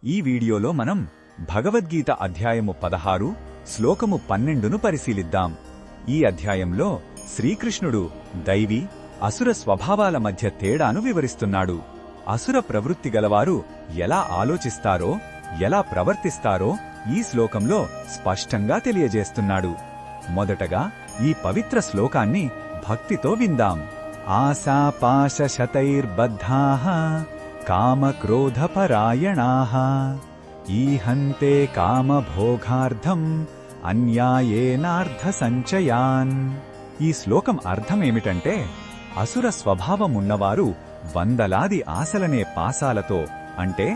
ఈ వీడియోలో మనం భగవద్గీత అధ్యాయము 16 శ్లోకము 12ను పరిశీలిద్దాం. ఈ అధ్యాయంలో శ్రీకృష్ణుడు దైవీ అసుర స్వభావాల మధ్య తేడాను వివరిస్తున్నాడు. అసుర ప్రవృత్తి గలవారు ఎలా ఆలోచిస్తారో, ఎలా ప్రవర్తిస్తారో ఈ శ్లోకంలో స్పష్టంగా తెలియజేస్తున్నాడు. మొదటగా ఈ పవిత్ర శ్లోకాన్ని భక్తితో విందాం. ఆశాపాశశతైర్బద్ధాః కామక్రోధపరాయణాః ఈహంతే కామభోగార్థం అన్యాయేనార్థసంచయాన్. ఈ శ్లోకం అర్థమేమిటంటే, అసుర స్వభావమున్నవారు వందలాది ఆశలనే పాసాలతో, అంటే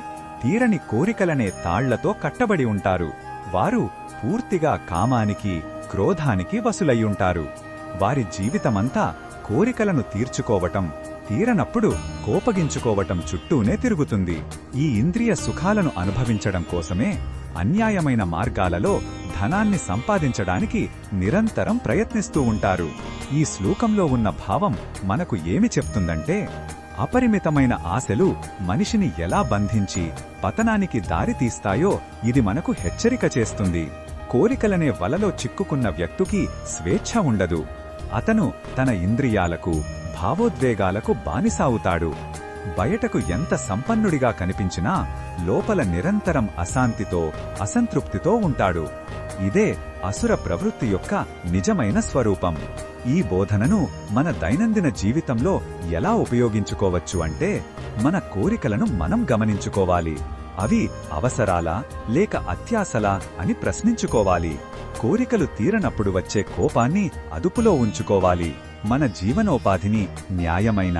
తీరని కోరికలనే తాళ్లతో కట్టబడి ఉంటారు. వారు పూర్తిగా కామానికి, క్రోధానికి వసులయ్యుంటారు. వారి జీవితమంతా కోరికలను తీర్చుకోవటం, తీరనప్పుడు కోపగించుకోవటం చుట్టూనే తిరుగుతుంది. ఈ ఇంద్రియ సుఖాలను అనుభవించడం కోసమే అన్యాయమైన మార్గాలలో ధనాన్ని సంపాదించడానికి నిరంతరం ప్రయత్నిస్తూ ఉంటారు. ఈ శ్లోకంలో ఉన్న భావం మనకు ఏమి చెప్తుందంటే, అపరిమితమైన ఆశలు మనిషిని ఎలా బంధించి పతనానికి దారితీస్తాయో ఇది మనకు హెచ్చరిక చేస్తుంది. కోరికలనే వలలో చిక్కుకున్న వ్యక్తికి స్వేచ్ఛ ఉండదు. అతను తన ఇంద్రియాలకు, భావోద్వేగాలకు బానిసావుతాడు. బయటకు ఎంత సంపన్నుడిగా కనిపించినా లోపల నిరంతరం అశాంతితో, అసంతృప్తితో ఉంటాడు. ఇదే అసుర ప్రవృత్తి యొక్క నిజమైన స్వరూపం. ఈ బోధనను మన దైనందిన జీవితంలో ఎలా ఉపయోగించుకోవచ్చు అంటే, మన కోరికలను మనం గమనించుకోవాలి. అవి అవసరాలా లేక అత్యాశలా అని ప్రశ్నించుకోవాలి. కోరికలు తీరనప్పుడు వచ్చే కోపాన్ని అదుపులో ఉంచుకోవాలి. మన జీవనోపాధిని న్యాయమైన,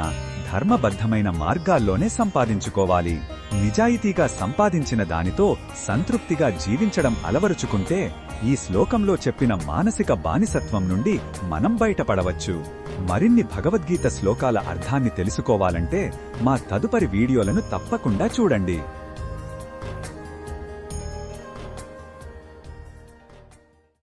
ధర్మబద్ధమైన మార్గాల్లోనే సంపాదించుకోవాలి. నిజాయితీగా సంపాదించిన దానితో సంతృప్తిగా జీవించడం అలవరుచుకుంటే ఈ శ్లోకంలో చెప్పిన మానసిక బానిసత్వం నుండి మనం బయటపడవచ్చు. మరిన్ని భగవద్గీత శ్లోకాల అర్థాన్ని తెలుసుకోవాలంటే మా తదుపరి వీడియోలను తప్పకుండా చూడండి.